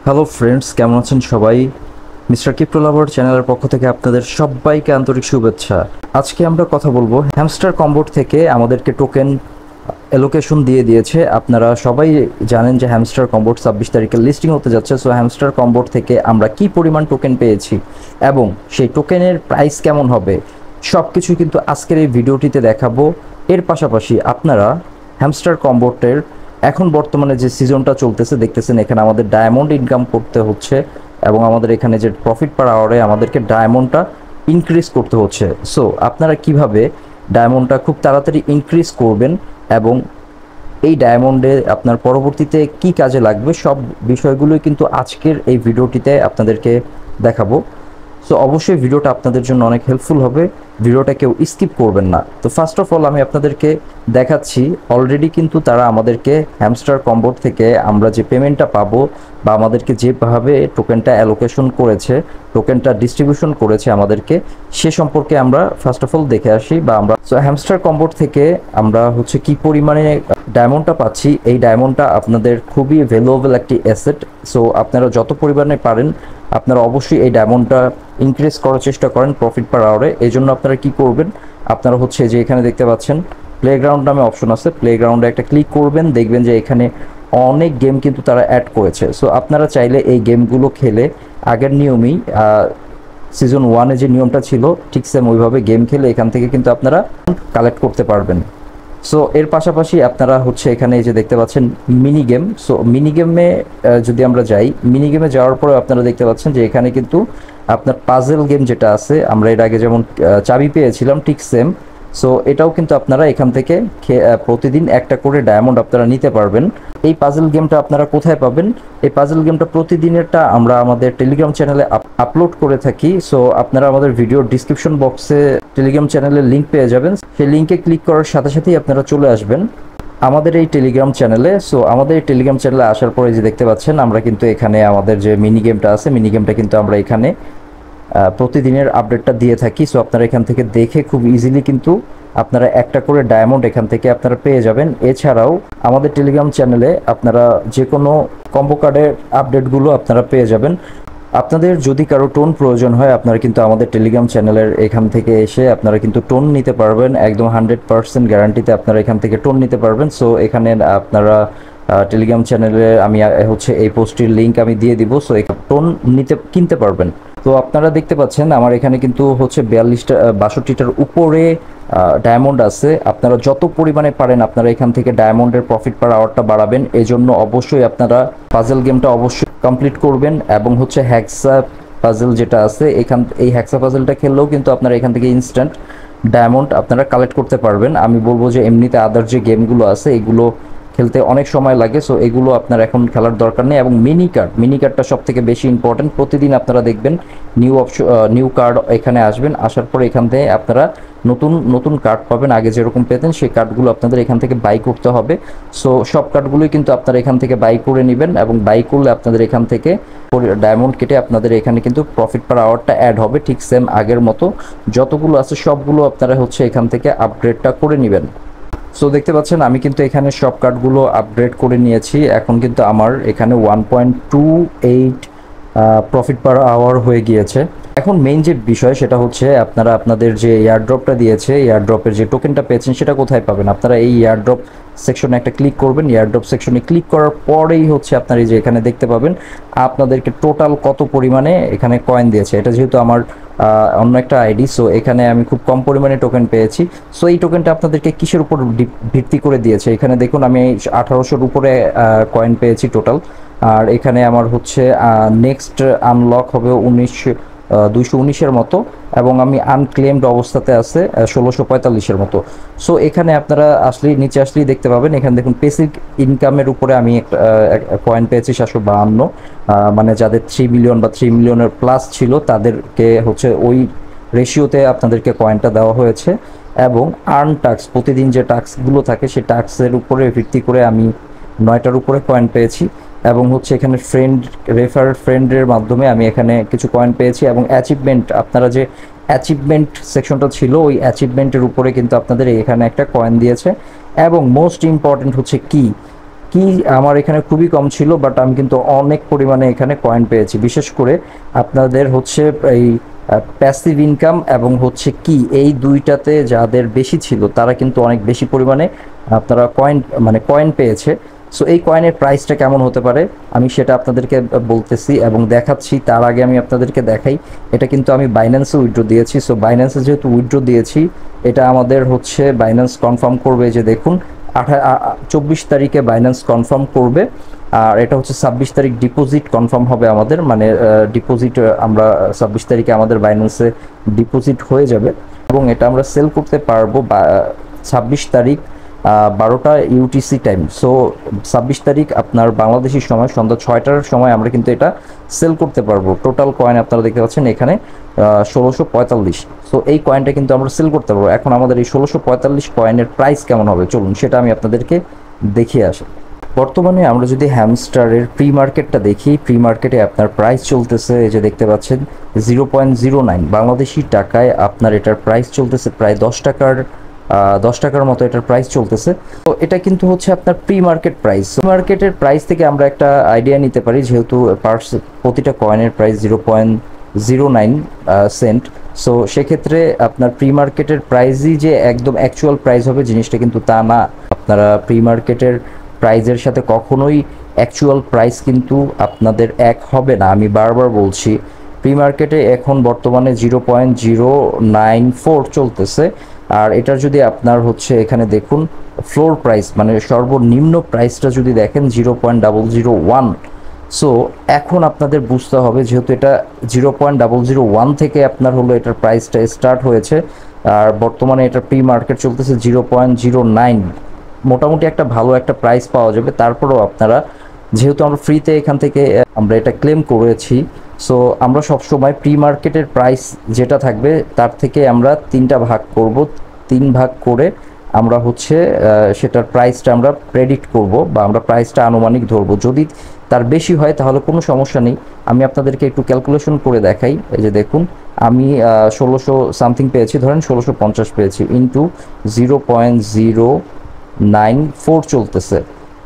Hello friends, কেমন আছেন সবাই? মিস্টার ক্রিপ্টো লাভার চ্যানেলের পক্ষ থেকে আপনাদের সবাইকে আন্তরিক শুভেচ্ছা। আজকে আমরা কথা বলবো হ্যামস্টার কম্বোট থেকে আমাদেরকে টোকেন অ্যালোকেশন দিয়ে দিয়েছে। আপনারা সবাই জানেন যে হ্যামস্টার কম্বোট 26 তারিখে লিস্টিং হতে যাচ্ছে। সো হ্যামস্টার কম্বোট থেকে আমরা কি পরিমাণ টোকেন পেয়েছি এবং সেই টোকেনের প্রাইস কেমন হবে সব কিছু কিন্তু আজকের এই ভিডিওটিতে দেখাবো। এর পাশাপাশি আপনারা হ্যামস্টার কম্বোটের এখন বর্তমানে যে সিজনটা চলতেছে দেখতেছেন, এখানে আমাদের ডায়মন্ড ইনকাম করতে হচ্ছে এবং আমাদের এখানে যে প্রফিট পার আওয়ারে আমাদেরকে ডায়মন্ডটা ইনক্রিজ করতে হচ্ছে। সো আপনারা কিভাবে ডায়মন্ডটা খুব তাড়াতাড়ি ইনক্রিজ করবেন এবং এই ডায়মন্ডে আপনার পরবর্তীতে কি কাজে লাগবে সব বিষয়গুলোই কিন্তু আজকের এই ভিডিওটিতে আপনাদেরকে দেখাবো। সো অবশ্যই ভিডিওটা আপনাদের জন্য অনেক হেল্পফুল হবে, ভিডিওটা কেউ স্কিপ করবেন না। তো ফার্স্ট অফ অল আমি আপনাদেরকে দেখাচ্ছি, অলরেডি কিন্তু তারা আমাদেরকে হ্যামস্টার কম্বোট থেকে আমরা যে পেমেন্টটা পাবো বা আমাদেরকে যেভাবে টোকেনটা অ্যালোকেশন করেছে, টোকেনটা ডিস্ট্রিবিউশন করেছে আমাদেরকে, সে সম্পর্কে আমরা ফার্স্ট অফ অল দেখে আসি। বা আমরা সো হ্যামস্টার কম্বোট থেকে আমরা হচ্ছে কি পরিমাণে ডায়মন্ডটা পাচ্ছি। এই ডায়মন্ডটা আপনাদের খুবই ভ্যালুয়েবল একটি অ্যাসেট। সো আপনারা যত পরিমাণে পারেন আপনারা অবশ্যই এই ডায়মন্ডটা ইনক্রিজ করার চেষ্টা করেন প্রফিট পার আওয়ারে। এই জন্য আপনারা কি করবেন, আপনারা হচ্ছে যে এখানে দেখতে পাচ্ছেন প্লেগ্রাউন্ড নামে অপশন আছে, প্লেগ্রাউন্ডে একটা ক্লিক করবেন, দেখবেন যে এখানে অনেক গেম কিন্তু তারা অ্যাড করেছে। সো আপনারা চাইলে এই গেমগুলো খেলে আগের নিয়মেই সিজন 1-এ যে নিয়মটা ছিল ঠিক সেম ওইভাবে গেম খেলে এখান থেকে কিন্তু আপনারা কালেক্ট করতে পারবেন। সো এর পাশাপাশি আপনারা হচ্ছে এখানে এই যে দেখতে পাচ্ছেন মিনি গেম। সো মিনি গেমে যদি আমরা যাই, মিনি গেমে যাওয়ার পরে আপনারা দেখতে পাচ্ছেন যে এখানে কিন্তু আপনার পাজেল গেম যেটা আছে, আমরা এর আগে যেমন চাবি পেয়েছিলাম ঠিক সেম। সো এটাও কিন্তু আপনারা এখান থেকে প্রতিদিন একটা করে ডায়মন্ড আপনারা নিতে পারবেন। এই পাজেল গেমটা আপনারা কোথায় পাবেন? এই পাজেল গেমটা প্রতিদিনেরটা আমরা আমাদের টেলিগ্রাম চ্যানেলে আপলোড করে থাকি। সো আপনারা আমাদের ভিডিওর ডিসক্রিপশন বক্সে টেলিগ্রাম চ্যানেলের লিঙ্ক পেয়ে যাবেন। সেই লিঙ্কে ক্লিক করার সাথে সাথেই আপনারা চলে আসবেন আমাদের এই টেলিগ্রাম চ্যানেলে। সো আমাদের এই টেলিগ্রাম চ্যানেলে আসার পরে যে দেখতে পাচ্ছেন আমরা কিন্তু এখানে আমাদের যে মিনি গেমটা আছে, মিনি গেমটা কিন্তু আমরা এখানে প্রতিদিনের আপডেটটা দিয়ে থাকি। সো আপনারা এখান থেকে দেখে খুব ইজিলি কিন্তু আপনারা একটা করে ডায়মন্ড এখান থেকে আপনারা পেয়ে যাবেন। এছাড়াও আমাদের টেলিগ্রাম চ্যানেলে আপনারা যে কোনো কম্বো কার্ডের আপডেটগুলো আপনারা পেয়ে যাবেন। আপনাদের যদি কারো টোন প্রয়োজন হয় আপনারা কিন্তু আমাদের টেলিগ্রাম চ্যানেলের এখান থেকে এসে আপনারা কিন্তু টোন নিতে পারবেন, একদম 100% গ্যারান্টিতে আপনারা এখান থেকে টোন নিতে পারবেন। সো এখানে আপনারা টেলিগ্রাম চ্যানেলে আমি হচ্ছে এই পোস্টটির লিঙ্ক আমি দিয়ে দিব। সো এখানে টোন কিনতে পারবেন। তো আপনারা দেখতে পাচ্ছেন আমার এখানে কিন্তু হচ্ছে 62টার উপরে ডায়মন্ড আছে। আপনারা যত পরিমাণে পারেন আপনারা এখান থেকে ডায়মন্ডের প্রফিট পার আওয়ারটা বাড়াবেন। এই জন্য অবশ্যই আপনারা পাজেল গেমটা অবশ্যই কমপ্লিট করবেন এবং হচ্ছে হ্যাক্সা পাজেল যেটা আছে এই হ্যাক্সা পাজেলটা খেললেও কিন্তু আপনারা এখান থেকে ইনস্ট্যান্ট ডায়মন্ড আপনারা কালেক্ট করতে পারবেন। আমি বলবো যে এমনিতে আদার যে গেমগুলো আছে এগুলো খেলতে অনেক সময় লাগে। সো এগুলো আপনার এখন খেলার দরকার নেই। এবং মিনি কার্ডটা সব থেকে বেশি ইম্পর্টেন্ট। প্রতিদিন আপনারা দেখবেন নিউ কার্ড এখানে আসবেন, আসার পরে এখান থেকে আপনারা নতুন নতুন কার্ড পাবেন। আগে যেরকম পেতেন সেই কার্ডগুলো আপনাদের এখান থেকে বাই করতে হবে। সো সব কার্ডগুলোই কিন্তু আপনারা এখান থেকে বাই করে নেবেন এবং বাই করলে আপনাদের এখান থেকে ডায়মন্ড কেটে আপনাদের এখানে কিন্তু প্রফিট পার আওয়ারটা অ্যাড হবে ঠিক সেম আগের মতো। যতগুলো আছে সবগুলো আপনারা হচ্ছে এখান থেকে আপগ্রেডটা করে নেবেন। সো দেখতে পাচ্ছেন আমি কিন্তু এখানে সব কার্ডগুলো আপগ্রেড করে নিয়েছি। এখন কিন্তু আমার এখানে 1.28 প্রফিট পার আওয়ার হয়ে গিয়েছে। এখন মেইন যে বিষয় সেটা হচ্ছে আপনারা আপনাদের যে এয়ারড্রপটা দিয়েছে, এয়ারড্রপের যে টোকেনটা পেয়েছেন সেটা কোথায় পাবেন। আপনারা এই এয়ারড্রপ সেকশনে একটা ক্লিক করবেন। এয়ারড্রপ সেকশনে ক্লিক করার পরেই হচ্ছে আপনার এই যে এখানে দেখতে পাবেন আপনাদেরকে টোটাল কত পরিমাণে এখানে কয়েন দিয়েছে। এটা যেহেতু আমার অন্য একটা আইডি, সো এখানে আমি খুব কম পরিমাণে টোকেন পেয়েছি। সো এই টোকেনটা আপনাদেরকে কিসের উপর ভিত্তি করে দিয়েছে, এখানে দেখুন আমি 1800-র উপরে কয়েন পেয়েছি টোটাল। আর এখানে আমার হচ্ছে নেক্সট আনলক হবে 219-এর মতো এবং আমি আনক্লেমড অবস্থাতে আছে 1645-এর মতো। সো এখানে আপনারা নিচে আসলেই দেখতে পাবেন, এখানে দেখুন বেসিক ইনকামের উপরে আমি একটা কয়েন পেয়েছি 752। মানে যাদের 3 মিলিয়ন বা 3 মিলিয়নের প্লাস ছিল তাদেরকে হচ্ছে ওই রেশিওতে আপনাদেরকে কয়েনটা দেওয়া হয়েছে। এবং আর্ন টাস্ক, প্রতিদিন যে টাস্কগুলো থাকে সেই টাস্কের উপরে ভিত্তি করে আমি 9টার উপরে কয়েন পেয়েছি। এবং হচ্ছে এখানে ফ্রেন্ডের মাধ্যমে আমি এখানে কিছু কয়েন পেয়েছি। এবং অ্যাচিভমেন্ট, আপনারা যে অ্যাচিভমেন্ট সেকশনটা ছিল ওই অ্যাচিভমেন্টের উপরে কিন্তু আপনাদের এখানে একটা কয়েন দিয়েছে। এবং মোস্ট ইম্পর্টেন্ট হচ্ছে কি কি আমার এখানে খুবই কম ছিল, বাট আমি কিন্তু অনেক পরিমাণে এখানে কয়েন পেয়েছি। বিশেষ করে আপনাদের হচ্ছে এই প্যাসিভ ইনকাম এবং হচ্ছে কি এই দুইটাতে যাদের বেশি ছিল তারা কিন্তু অনেক বেশি পরিমাণে আপনারা কয়েন পেয়েছে। সো এই কয়েনের প্রাইসটা কেমন হতে পারে আমি সেটা আপনাদেরকে বলতেছি এবং দেখাচ্ছি। তার আগে আমি আপনাদেরকে দেখাই, এটা কিন্তু আমি বাইন্যান্সে উইথড্র দিয়েছি। সো বাইন্যান্সে যেহেতু উইথড্র দিয়েছি, এটা আমাদের হচ্ছে বাইন্যান্স কনফার্ম করবে, যে দেখুন 24 তারিখে বাইন্যান্স কনফার্ম করবে। আর এটা হচ্ছে 26 তারিখ ডিপোজিট কনফার্ম হবে আমাদের, মানে ডিপোজিট আমরা 26 তারিখে আমাদের বাইন্যান্সে ডিপোজিট হয়ে যাবে এবং এটা আমরা সেল করতে পারবো 26 তারিখ 12টা ইউটিসি টাইম। সো 26 তারিখ আপনার বাংলাদেশি সময় সন্ধ্যা 6টার সময় আমরা কিন্তু এটা সেল করতে পারবো। টোটাল কয়েন আপনারা দেখতে পাচ্ছেন এখানে 1645। সো এই কয়েনটা কিন্তু আমরা সেল করতে পারবো। এখন আমাদের এই 1645 কয়েনের প্রাইস কেমন হবে চলুন সেটা আমি আপনাদেরকে দেখিয়ে আসি। বর্তমানে আমরা যদি হ্যামস্টারের প্রি মার্কেটটা দেখি, প্রি মার্কেটে আপনার প্রাইস চলতেছে, এই যে দেখতে পাচ্ছেন 0.09 বাংলাদেশি টাকায় আপনার এটার প্রাইস চলতেছে প্রায় 10 টাকার মতো এটার প্রাইস চলতেছে। তো এটা কিন্তু হচ্ছে আপনার প্রি মার্কেট প্রাইস। মার্কেটের প্রাইস থেকে আমরা একটা আইডিয়া নিতে পারি, যেহেতু প্রতিটা কয়েনের প্রাইস 0.09 সেন্ট। সো সেক্ষেত্রে আপনার প্রি মার্কেটের প্রাইসই যে একদম অ্যাকচুয়াল প্রাইস হবে জিনিসটা কিন্তু তা না। আপনারা প্রি মার্কেটের প্রাইজের সাথে কখনোই অ্যাকচুয়াল প্রাইস কিন্তু আপনাদের এক হবে না। আমি বারবার বলছি, প্রি মার্কেটে এখন বর্তমানে 0.094 চলতেছে। আর এটার যদি আপনার হচ্ছে এখানে দেখুন ফ্লোর প্রাইস, মানে সর্বনিম্ন প্রাইসটা যদি দেখেন 0.001। সো এখন আপনাদের বুঝতে হবে, যেহেতু এটা 0.001 থেকে আপনার হলো এটার প্রাইসটা স্টার্ট হয়েছে, আর বর্তমানে এটার প্রি মার্কেট চলতেছে 0.09। মোটামুটি একটা ভালো একটা প্রাইস পাওয়া যাবে। তারপরেও আপনারা, যেহেতু আমরা ফ্রিতে এখান থেকে আমরা এটা ক্লেম করেছি, সো আমরা সবসময় প্রি মার্কেটের প্রাইস যেটা থাকবে তার থেকে আমরা 3টা ভাগ করব। 3 ভাগ করে আমরা হচ্ছে সেটার প্রাইসটা আমরা প্রেডিক্ট করব বা আমরা প্রাইসটা আনুমানিক ধরবো। যদি তার বেশি হয় তাহলে কোনো সমস্যা নেই, আমি আপনাদেরকে একটু ক্যালকুলেশন করে দেখাই। এই যে দেখুন আমি 1600 সামথিং পেয়েছি, ধরেন 1650 পেয়েছি, ইন্টু 0.094 চলতেছে,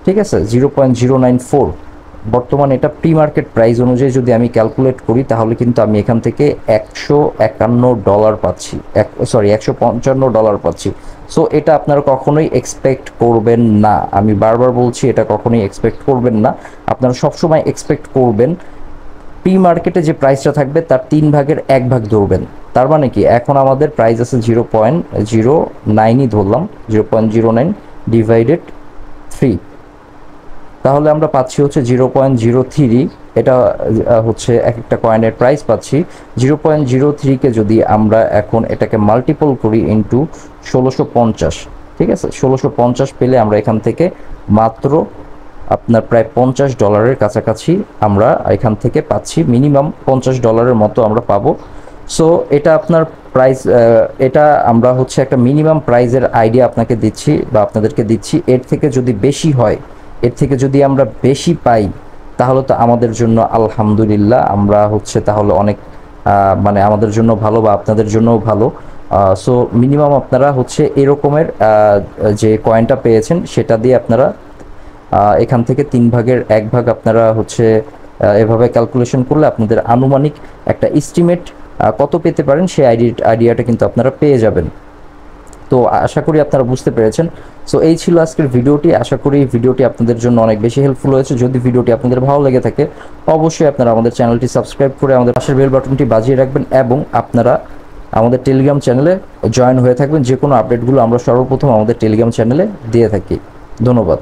ঠিক আছে, 0.094। বর্তমানে এটা প্রি মার্কেট প্রাইস অনুযায়ী যদি আমি ক্যালকুলেট করি তাহলে কিন্তু আমি এখান থেকে $151 পাচ্ছি, $155 পাচ্ছি। সো এটা আপনারা কখনোই এক্সপেক্ট করবেন না, আমি বারবার বলছি এটা কখনোই এক্সপেক্ট করবেন না। আপনারা সবসময় এক্সপেক্ট করবেন প্রি মার্কেটে যে প্রাইসটা থাকবে তার 3 ভাগের 1 ভাগ ধরবেন। তার মানে কি, এখন আমাদের প্রাইস আছে 0.09ই ধরলাম, 0.09 ডিভাইডেড 3, তাহলে আমরা পাচ্ছি হচ্ছে 0.03। এটা হচ্ছে এক একটা কয়েনের প্রাইস পাচ্ছি। 0.03কে যদি আমরা এখন এটাকে মাল্টিপল করি ইন্টু 1650, ঠিক আছে, 1650 পেলে আমরা এখান থেকে মাত্র আপনার প্রায় $50 কাছাকাছি আমরা এখান থেকে পাচ্ছি, মিনিমাম $50 মতো আমরা পাবো। সো এটা আপনার প্রাইস, এটা আমরা হচ্ছে একটা মিনিমাম প্রাইসের আইডিয়া আপনাকে দিচ্ছি বা আপনাদেরকে দিচ্ছি। এর থেকে যদি বেশি হয়, এর থেকে যদি আমরা বেশি পাই তাহলে তো আমাদের জন্য আলহামদুলিল্লাহ, আমরা হচ্ছে তাহলে অনেক মানে আমাদের জন্য ভালো বা আপনাদের জন্যও ভালো। সো মিনিমাম আপনারা হচ্ছে এরকমের যে কয়েনটা পেয়েছেন সেটা দিয়ে আপনারা এখান থেকে 3 ভাগের 1 ভাগ আপনারা হচ্ছে এভাবে ক্যালকুলেশন করলে আপনাদের আনুমানিক একটা এস্টিমেট কত পেতে পারেন সেই আইডিয়াটা কিন্তু আপনারা পেয়ে যাবেন। তো আশা করি আপনারা বুঝতে পেরেছেন। সো এই ছিল আজকের ভিডিওটি। আশা করি ভিডিওটি আপনাদের জন্য অনেক বেশি হেল্পফুল হয়েছে। যদি ভিডিওটি আপনাদের ভালো লেগে থাকে অবশ্যই আপনারা আমাদের চ্যানেলটি সাবস্ক্রাইব করে আমাদের পাশের বেল বাটনটি বাজিয়ে রাখবেন এবং আপনারা আমাদের টেলিগ্রাম চ্যানেলে জয়েন হয়ে থাকবেন। যে কোনো আপডেটগুলো আমরা সর্বপ্রথম আমাদের টেলিগ্রাম চ্যানেলে দিয়ে থাকি। ধন্যবাদ।